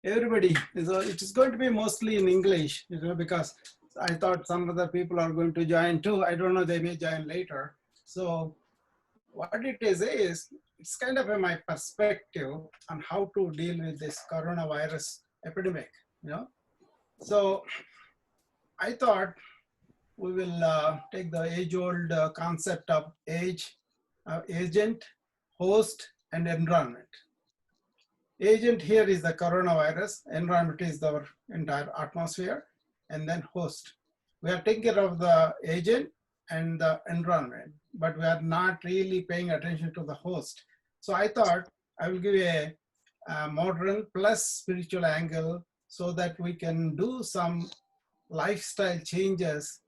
everybody. So it is going to be mostly in English, because I thought some other people are going to join too. I don't know, they may join later. So what it is it's kind of my perspective on how to deal with this coronavirus epidemic, you know. So I thought we will take the age-old concept of agent, host, and environment. Agent here is the coronavirus, environment is our entire atmosphere, and then host. We are taking care of the agent and the environment, but we are not really paying attention to the host. So I thought I will give a modern plus spiritual angle so that we can do some lifestyle changes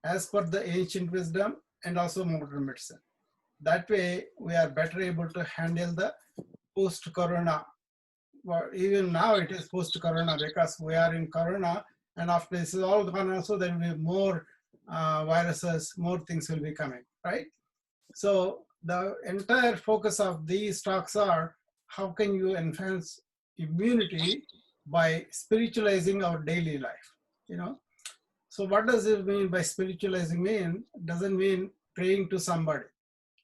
as per the ancient wisdom and also modern medicine. That way, we are better able to handle the post-corona. Well, even now it is post-corona because we are in corona, and after this is all gone also, there will be more viruses, more things will be coming, right? So the entire focus of these talks are how can you enhance immunity by spiritualizing our daily life, you know? So what does it mean by spiritualizing mean? Doesn't mean praying to somebody.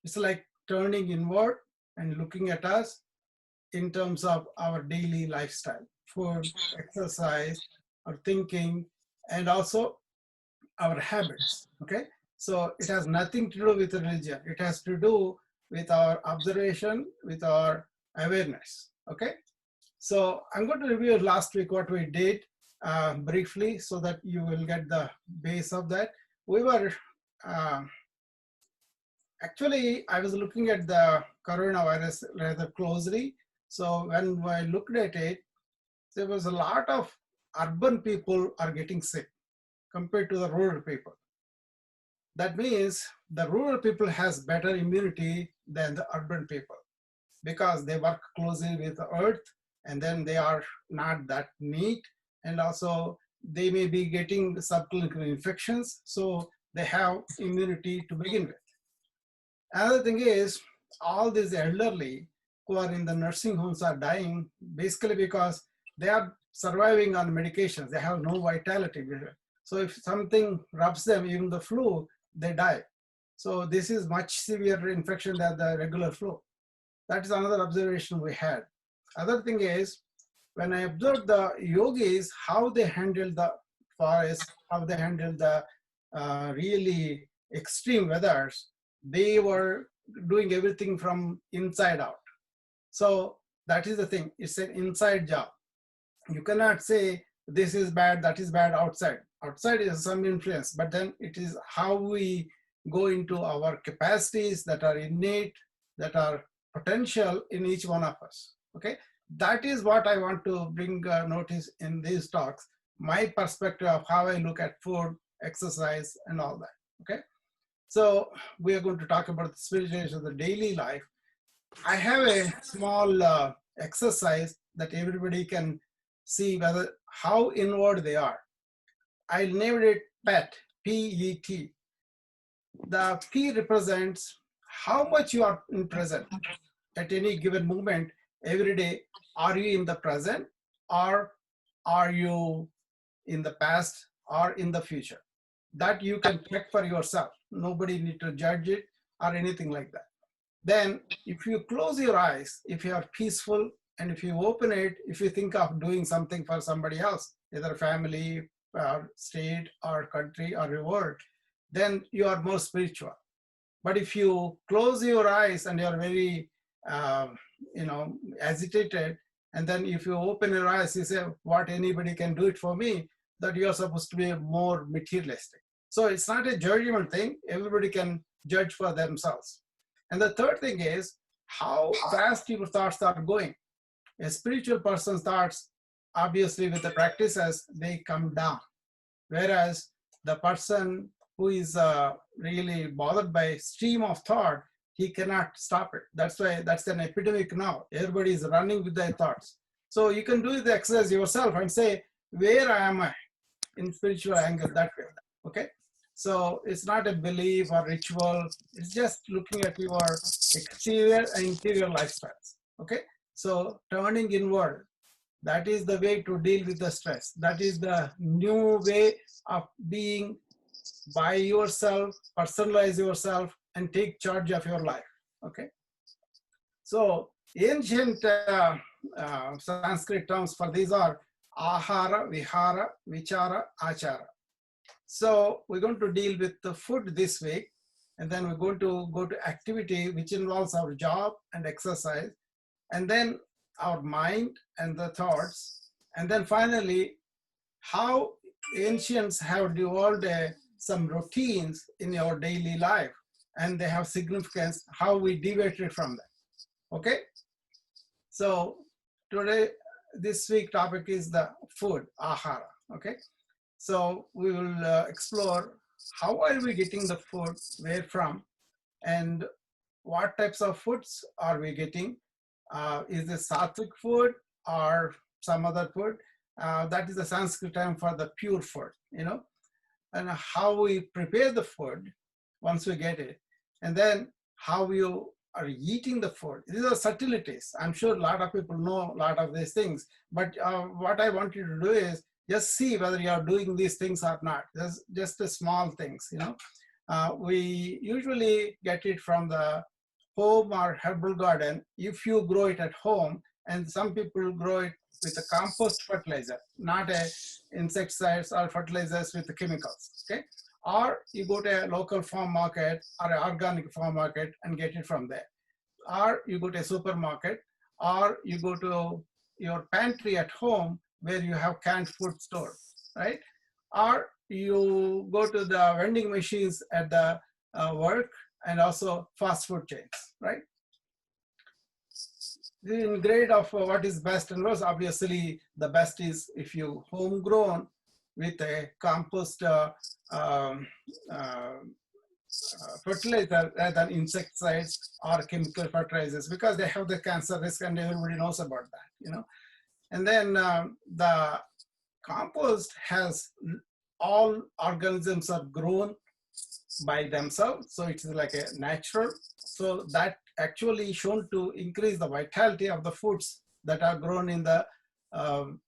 It's like turning inward and looking at us in terms of our daily lifestyle, food, exercise, our thinking, and also our habits, okay? So it has nothing to do with religion. It has to do with our observation, with our awareness, okay? So I'm going to review last week what we did briefly so that you will get the base of that. We were, actually, I was looking at the coronavirus rather closely. So when I looked at it, there was a lot of urban people are getting sick compared to the rural people. That means the rural people has better immunity than the urban people because they work closely with the earth, and then they are not that neat, and also they may be getting subclinical infections, so they have immunity to begin with. Another thing is all these elderly who are in the nursing homes are dying basically because they are surviving on medications. They have no vitality. So if something rubs them, even the flu, they die. So this is much severe infection than the regular flu. That is another observation we had. Other thing is, when I observed the yogis, how they handle the forest, how they handle the really extreme weathers, they were doing everything from inside out. So that is the thing, it's an inside job. You cannot say this is bad, that is bad outside. Outside is some influence, but then it is how we go into our capacities that are innate, that are potential in each one of us, okay? That is what I want to bring notice in these talks, my perspective of how I look at food, exercise, and all that, okay? So we are going to talk about the spiritualization of the daily life. I have a small exercise that everybody can see whether how inward they are. I named it PET, P-E-T. The P represents how much you are in present at any given moment every day. Are you in the present, or are you in the past or in the future? That you can check for yourself. Nobody need to judge it or anything like that. Then if you close your eyes, if you are peaceful, and if you open it, if you think of doing something for somebody else, either family or state or country or your world, then you are more spiritual. But if you close your eyes and you are very agitated, and then if you open your eyes, you say, what, anybody can do it for me, that you are supposed to be more materialistic. So it's not a judgment thing. Everybody can judge for themselves. And the third thing is how fast your thoughts are going. A spiritual person's thoughts, obviously with the practices, they come down. Whereas the person who is really bothered by stream of thought, he cannot stop it. That's why that's an epidemic now. Everybody is running with their thoughts. So you can do the exercise yourself and say, where am I in spiritual angle that way, okay? So it's not a belief or ritual. It's just looking at your exterior and interior lifestyles, okay? So turning inward, That is the way to deal with the stress. That is the new way of being by yourself, personalize yourself, and take charge of your life. Okay. So ancient Sanskrit terms for these are ahara, vihara, vichara, achara. So we're going to deal with the food this week, and then we're going to go to activity which involves our job and exercise, and then our mind and the thoughts, and then finally how ancients have developed some routines in our daily life, and they have significance, how we deviated from them. Okay. So today, this week topic is the food, ahara. Okay. So we will explore how are we getting the food, where from, and what types of foods are we getting. Is this sattvic food or some other food? That is the Sanskrit term for the pure food, and how we prepare the food once we get it, and then how you are eating the food. These are subtleties. I'm sure a lot of people know a lot of these things, but what I want you to do is just see whether you are doing these things or not. There's just the small things, we usually get it from the home or herbal garden if you grow it at home, and some people grow it with a compost fertilizer, not a insecticides or fertilizers with the chemicals. Okay. Or you go to a local farm market or an organic farm market and get it from there. Or you go to a supermarket, or you go to your pantry at home where you have canned food stored, right? Or you go to the vending machines at the work, and also fast food chains, right? In grade of what is best and worst, obviously the best is if you homegrown with a compost um, uh, fertilizer rather than insecticides or chemical fertilizers, because they have the cancer risk and everybody knows about that. And then the compost has all organisms are grown by themselves, so it's like a natural. So that actually shown to increase the vitality of the foods that are grown in the home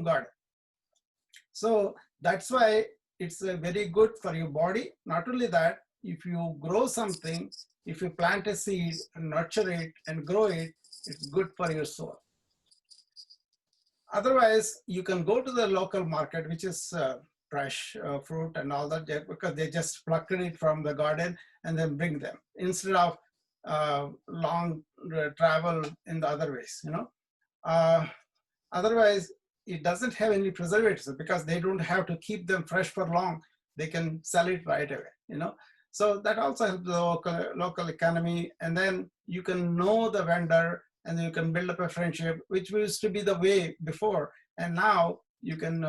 garden. So that's why it's very good for your body. Not only that, if you grow something, if you plant a seed and nurture it and grow it, it's good for your soul. Otherwise, you can go to the local market, which is fresh fruit and all that, because they just plucked it from the garden and then bring them instead of long travel in the other ways. Otherwise, it doesn't have any preservatives because they don't have to keep them fresh for long. They can sell it right away. So that also helps the local economy, and then you can know the vendor, and then you can build up a friendship, which used to be the way before. And now you can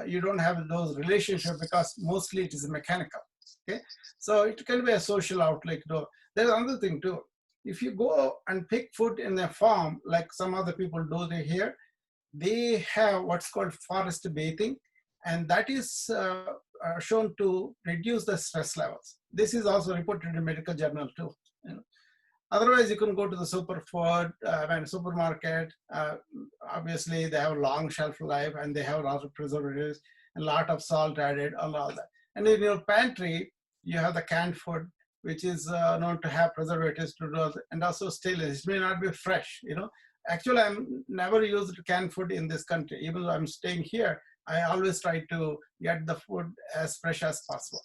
you don't have those relationships because mostly it is mechanical. Okay, so it can be a social outlet though. There's another thing too. If you go and pick food in a farm, like some other people do here, they have what's called forest bathing, and that is shown to reduce the stress levels. This is also reported in medical journal too. Otherwise, you can go to the supermarket. Obviously, they have long shelf life, and they have a lot of preservatives, a lot of salt added, and all that. And in your pantry, you have the canned food, which is known to have preservatives to do, and also stainless. It may not be fresh. Actually, I'm never used canned food in this country. Even though I'm staying here, I always try to get the food as fresh as possible.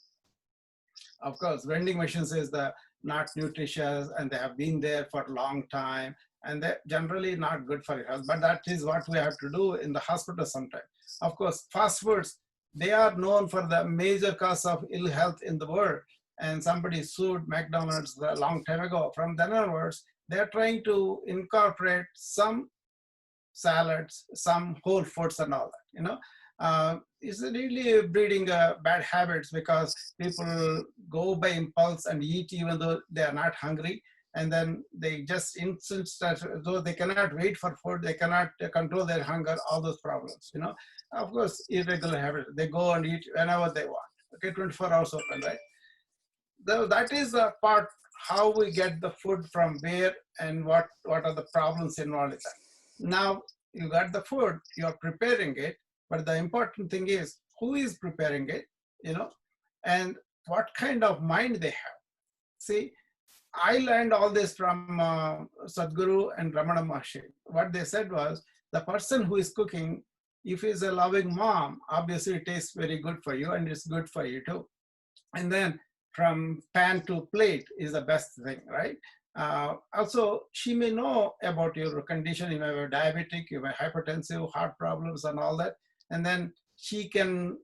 Of course, vending machines is the not nutritious, and they have been there for a long time, and they're generally not good for your health. But that is what we have to do in the hospital sometimes. Of course, fast foods, they are known for the major cause of ill health in the world. And somebody sued McDonald's a long time ago. From then onwards, they're trying to incorporate some salads, some whole foods and all that. It's really breeding bad habits, because people go by impulse and eat even though they are not hungry. And then they just insist that though they cannot wait for food, they cannot control their hunger, all those problems. Of course, irregular habits. They go and eat whenever they want. Okay, 24 hours open, right? That is the part, how we get the food from where, and what are the problems involved in that. Now you got the food, you're preparing it, but the important thing is who is preparing it, you know, and what kind of mind they have. See, I learned all this from Sadhguru and Ramana Maharshi. What they said was, the person who is cooking, if he's a loving mom, obviously it tastes very good for you and it's good for you too. And then from pan to plate is the best thing, right? Also, she may know about your condition. You may have diabetic, you may have hypertensive, heart problems, and all that. And then she can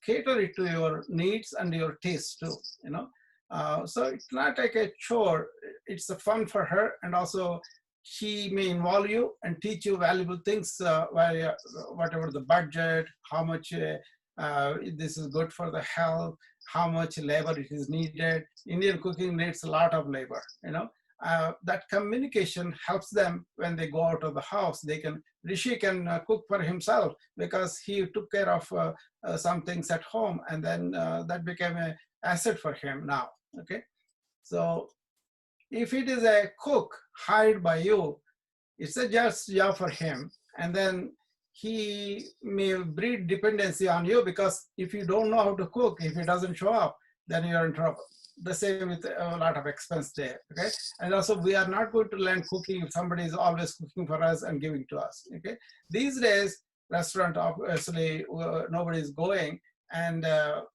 cater it to your needs and your taste too. You know, so it's not like a chore. It's a fun for her, and also she may involve you and teach you valuable things. Whatever the budget, how much this is good for the health, how much labor it is needed. Indian cooking needs a lot of labor, you know. That communication helps them when they go out of the house. Rishi can cook for himself because he took care of some things at home, and then that became an asset for him now, okay? So if it is a cook hired by you, it's a just job for him. And then he may breed dependency on you, because if you don't know how to cook, if he doesn't show up, then you're in trouble. The same with a lot of expense there, okay? And also, we are not going to learn cooking if somebody is always cooking for us and giving to us, okay? These days, restaurant obviously nobody is going, and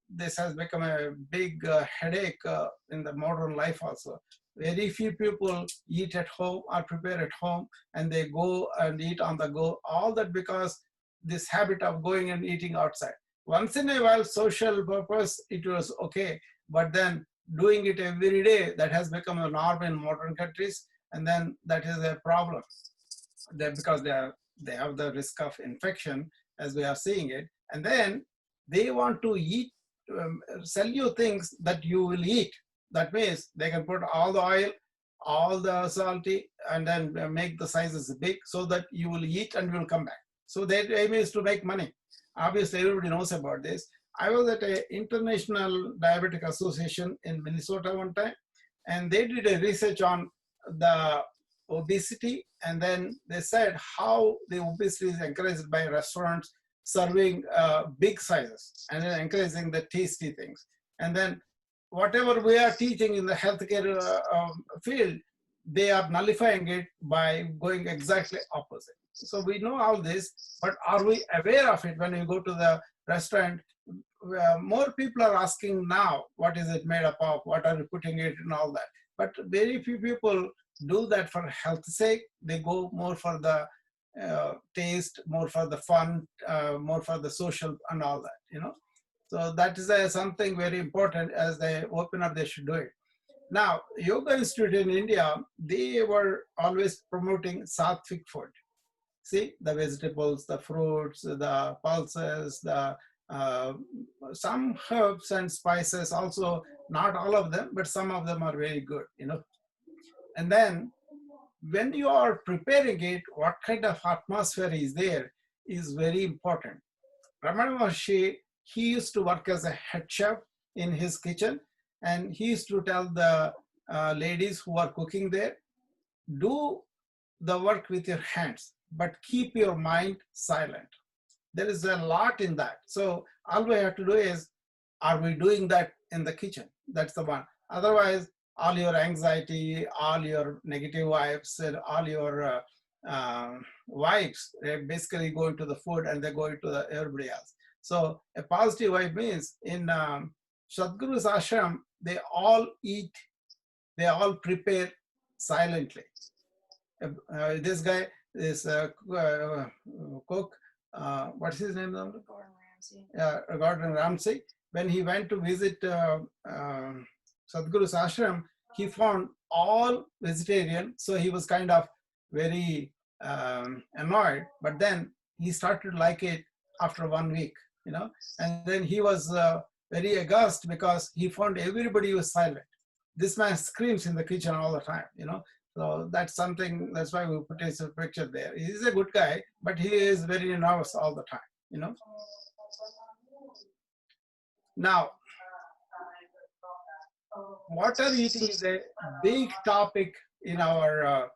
this has become a big headache in the modern life also. Very few people eat at home or prepare at home, and they go and eat on the go. All that because this habit of going and eating outside. Once in a while, social purpose, it was okay. But then doing it every day, that has become a norm in modern countries. And then that is a problem. Because they have the risk of infection, as we are seeing it. And then they want to eat, sell you things that you will eat. That means they can put all the oil, all the salty, and then make the sizes big so that you will eat and will come back. So their aim is to make money. Obviously, everybody knows about this. I was at an International Diabetic Association in Minnesota one time, and they did a research on the obesity, and then they said how the obesity is encouraged by restaurants serving big sizes and then encouraging the tasty things. And then whatever we are teaching in the healthcare field, they are nullifying it by going exactly opposite. So we know all this, but are we aware of it when we go to the restaurant? More people are asking now, what is it made up of? What are you putting it and all that? But very few people do that for health's sake. They go more for the taste, more for the fun, more for the social and all that, you know. So that is something very important. As they open up, they should do it. Now, Yoga Institute in India, they were always promoting sattvic food. See, the vegetables, the fruits, the pulses, the uh, some herbs and spices also, not all of them, but some of them are very good, you know. And then when you are preparing it, what kind of atmosphere is there is very important. Ramana Maharshi, he used to work as a head chef in his kitchen, and he used to tell the ladies who are cooking there, do the work with your hands, but keep your mind silent. There is a lot in that. So all we have to do is, are we doing that in the kitchen? That's the one. Otherwise, all your anxiety, all your negative vibes, and all your vibes, they basically go into the food and they go into everybody else. So a positive vibe means in Sadhguru's ashram, they all eat, they all prepare silently. This guy, this cook, what's his name? Gordon Ramsay. Gordon Ramsay. When he went to visit Sadhguru's ashram, he found all vegetarian. So he was kind of very annoyed. But then he started to like it after 1 week, you know. And then he was very aghast because he found everybody was silent. This man screams in the kitchen all the time, you know. So that's something, that's why we put his picture there. He's a good guy, but he is very nervous all the time, you know. Now, water eating is a big topic in our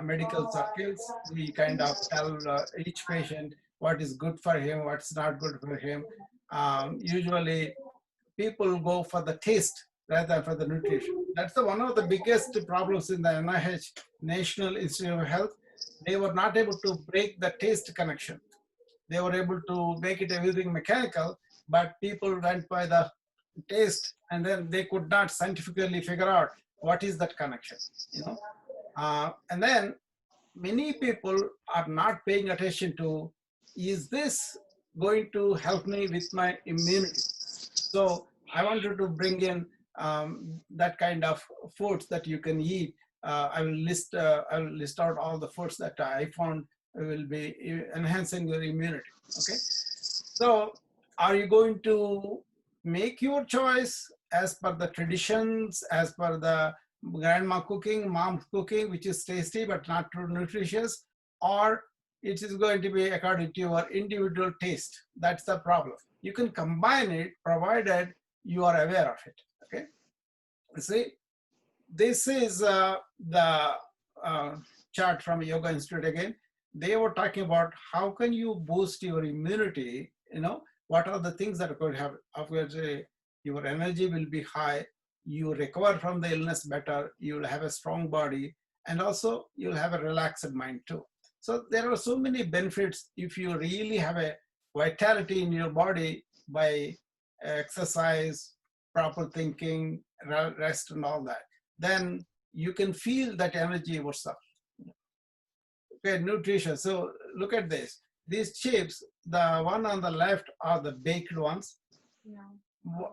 medical circles. We kind of tell each patient what is good for him, what's not good for him. Usually people go for the taste rather than for the nutrition. That's one of the biggest problems in the NIH, National Institute of Health. They were not able to break the taste connection. They were able to make it everything mechanical, but people went by the taste, and then they could not scientifically figure out what is that connection, you know. And then many people are not paying attention to, is this going to help me with my immunity? So I wanted to bring in that kind of foods that you can eat. I will list out all the foods that I found will be enhancing your immunity. Okay. So are you going to make your choice as per the traditions, as per the grandma cooking, mom cooking, which is tasty but not too nutritious, or it is going to be according to your individual taste? That's the problem. You can combine it provided you are aware of it. Okay. See, this is the chart from Yoga Institute again. They were talking about how can you boost your immunity, you know, what are the things that could have, of course, your energy will be high, you recover from the illness better, you'll have a strong body, and also you'll have a relaxed mind too. So there are so many benefits if you really have a vitality in your body by exercise, proper thinking, rest and all that. Then you can feel that energy yourself. Okay, nutrition. So look at this. These chips, the one on the left are the baked ones.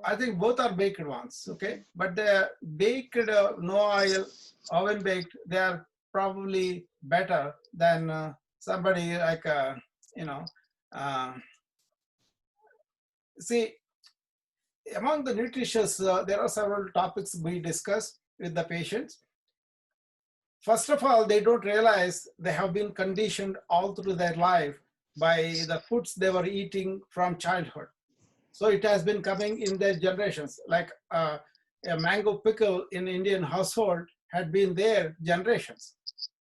I think both are baked ones, okay? But the baked, no oil, oven baked, they are probably better than somebody like, you know, uh, see, among the nutritious, there are several topics we discuss with the patients. First of all, they don't realize they have been conditioned all through their life by the foods they were eating from childhood. So it has been coming in their generations, like a mango pickle in Indian household had been there generations.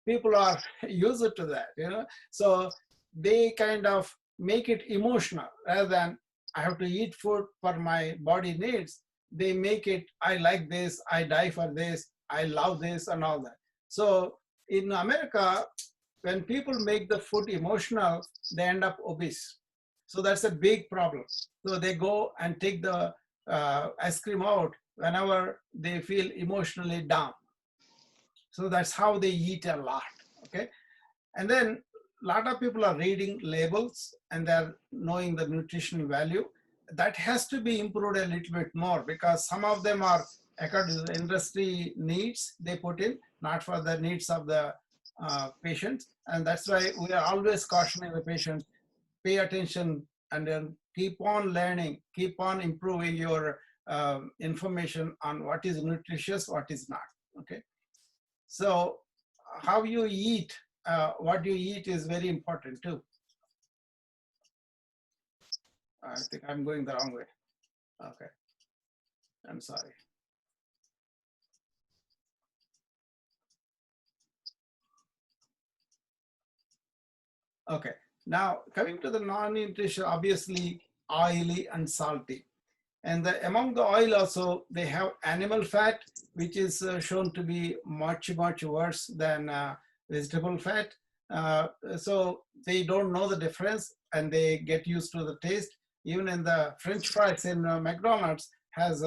People are used to that, you know. So they kind of make it emotional rather than I have to eat food for my body needs. They make it, I like this, I die for this, I love this and all that. So in America, when people make the food emotional, they end up obese. So that's a big problem. So they go and take the ice cream out whenever they feel emotionally down. So that's how they eat a lot, okay? And then a lot of people are reading labels and they're knowing the nutritional value. That has to be improved a little bit more because some of them are according to the industry needs they put in, not for the needs of the patients. And that's why we are always cautioning the patients, pay attention and then keep on learning, keep on improving your information on what is nutritious, what is not, okay? So how you eat, what you eat is very important too. I think I'm going the wrong way. Okay, I'm sorry. Okay, now coming to the non-nutrition, obviously oily and salty. And among the oil also, they have animal fat, which is shown to be much, much worse than vegetable fat. So they don't know the difference and they get used to the taste. Even in the French fries in McDonald's has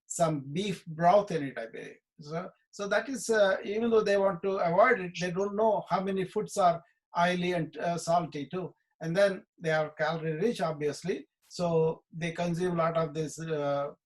some beef broth in it, I believe. So that is, even though they want to avoid it, they don't know how many foods are oily and salty too. And then they are calorie rich, obviously. So they consume a lot of these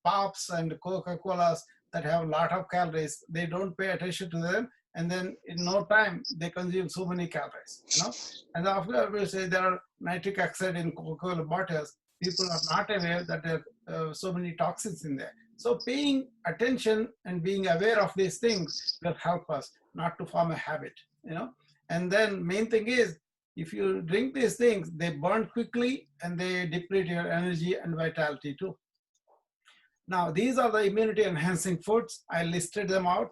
pops and Coca-Colas that have a lot of calories. They don't pay attention to them. And then in no time, they consume so many calories, you know. And after we say there are nitric oxide in Coca-Cola bottles, people are not aware that there are so many toxins in there. So paying attention and being aware of these things will help us not to form a habit, you know. And then main thing is, if you drink these things, they burn quickly and they deplete your energy and vitality too. Now, these are the immunity enhancing foods. I listed them out.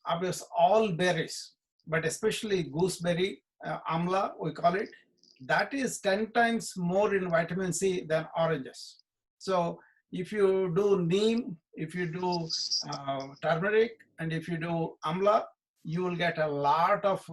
Obviously, all berries. but especially gooseberry, amla, we call it, that is 10 times more in vitamin C than oranges. So if you do neem, if you do turmeric, and if you do amla, you will get a lot of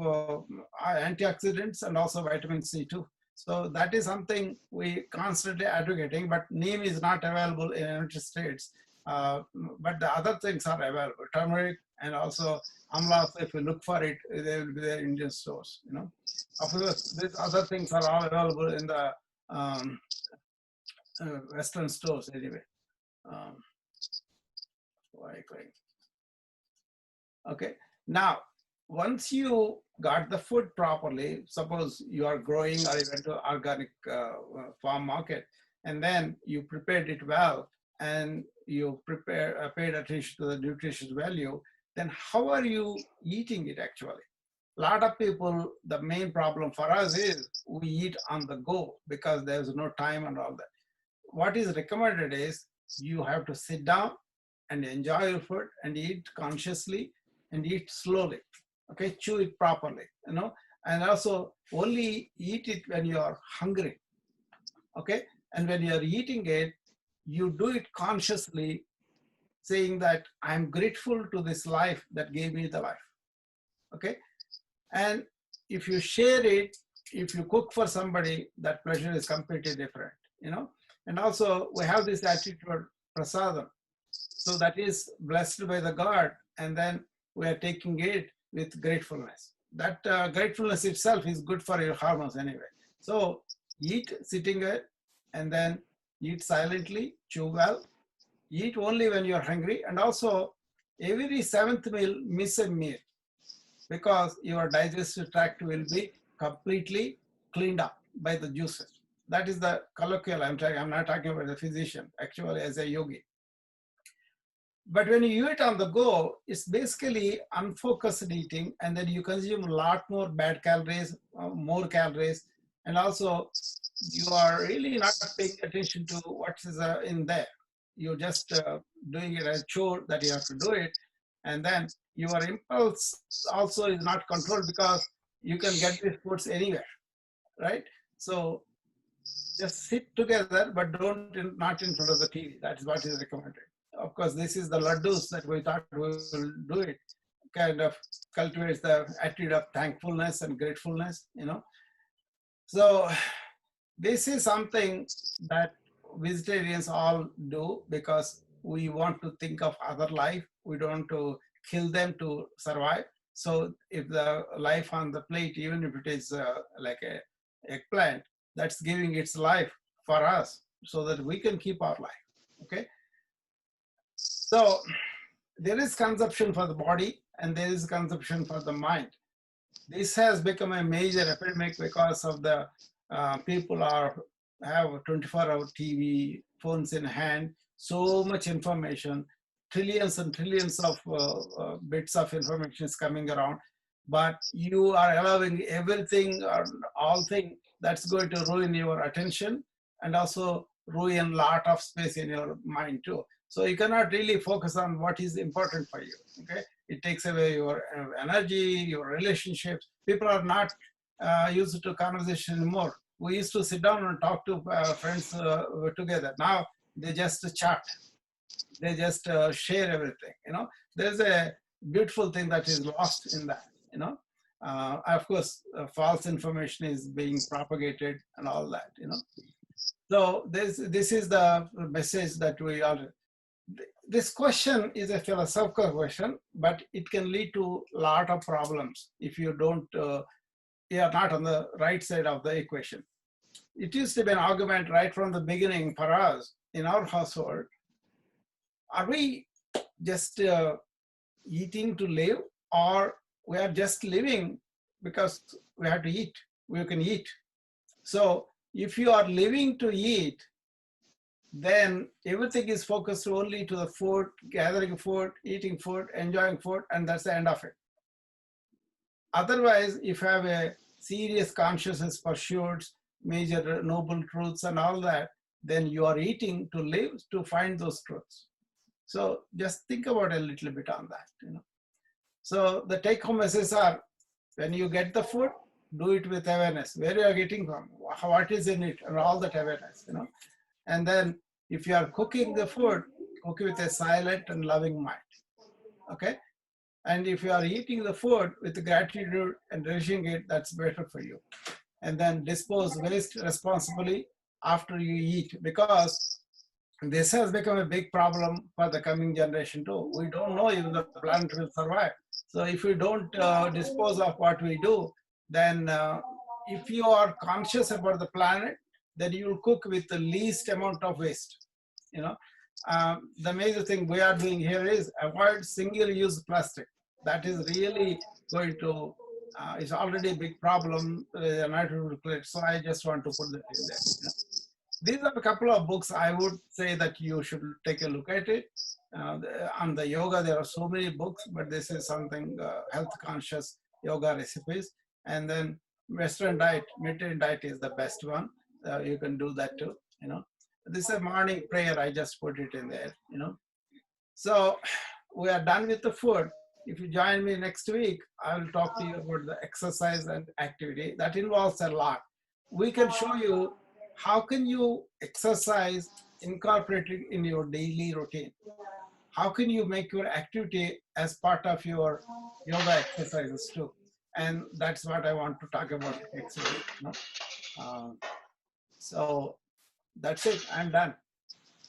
antioxidants and also vitamin C too. So that is something we constantly advocating, but neem is not available in United States. But the other things are available, turmeric and also amla. So if you look for it, they will be there in Indian stores, you know. Of course, these other things are all available in the Western stores anyway. Um, okay, now once you got the food properly, suppose you are growing or you went to organic farm market, and then you prepared it well, and you paid attention to the nutritious value, then how are you eating it actually? A lot of people, the main problem for us is we eat on the go because there's no time and all that. What is recommended is you have to sit down and enjoy your food and eat consciously and eat slowly. Okay, chew it properly, you know, and also only eat it when you are hungry. Okay, and when you are eating it, you do it consciously, saying that I'm grateful to this life that gave me the life. Okay, and if you share it, if you cook for somebody, that pleasure is completely different, you know. And also we have this attitude prasadam, so that is blessed by the God, and then we are taking it with gratefulness. That gratefulness itself is good for your hormones anyway. So eat sitting there, and then eat silently, chew well, eat only when you're hungry, and also every seventh meal, miss a meal, because your digestive tract will be completely cleaned up by the juices. That is the colloquial I'm not talking about the physician, actually as a yogi. But when you eat on the go, it's basically unfocused eating, and then you consume a lot more bad calories, more calories, and also you are really not paying attention to what is in there. You're just doing it as a chore that you have to do it, and then your impulse also is not controlled because you can get these foods anywhere, right? So just sit together, but not in front of the TV. That is what is recommended. Of course, this is the laddus that we thought we will do it, kind of cultivates the attitude of thankfulness and gratefulness, you know. So this is something that vegetarians all do because we want to think of other life. We don't want to kill them to survive. So if the life on the plate, even if it is like a eggplant, that's giving its life for us so that we can keep our life, okay? So there is consumption for the body and there is consumption for the mind. This has become a major epidemic because of the people have 24-hour TV, phones in hand, so much information, trillions and trillions of bits of information is coming around, but you are allowing everything or all thing that's going to ruin your attention and also ruin a lot of space in your mind too. So you cannot really focus on what is important for you, okay? It takes away your energy, your relationships. People are not used to conversation anymore. We used to sit down and talk to friends together. Now they just chat. They just share everything, you know. There's a beautiful thing that is lost in that, you know. Of course, false information is being propagated and all that, you know. So this is the message that we are. This question is a philosophical question, but it can lead to a lot of problems if you don't, you are not on the right side of the equation. It used to be an argument right from the beginning for us in our household. Are we just eating to live, or we are just living because we have to eat, we can eat? So if you are living to eat, then everything is focused only to the food, gathering food, eating food, enjoying food, and that's the end of it. Otherwise, if you have a serious consciousness pursuits, major noble truths and all that, then you are eating to live, to find those truths. So just think about a little bit on that, you know. So the take-home messages are, When you get the food, do it with awareness. Where you are getting from, what is in it, and all that awareness, you know. And then if you are cooking the food, cook with a silent and loving mind. Okay. And if you are eating the food with gratitude and relishing it, that's better for you. And then dispose waste responsibly after you eat, because this has become a big problem for the coming generation too. We don't know if the planet will survive. So if we don't dispose of what we do, then if you are conscious about the planet, then you will cook with the least amount of waste. You know, the major thing we are doing here is avoid single-use plastic. That is really going to, it's already a big problem. So I just want to put that in there. You know? These are a couple of books I would say that you should take a look at it. On the yoga, there are so many books, but this is something health conscious yoga recipes. And then Western diet, Mediterranean diet is the best one. You can do that too, you know. This is a morning prayer. I just put it in there, you know. So we are done with the food. If you join me next week, I will talk to you about the exercise and activity. That involves a lot. We can show you how can you exercise, incorporate it in your daily routine. How can you make your activity as part of your yoga exercises too? And that's what I want to talk about next week. You know? So that's it. I'm done.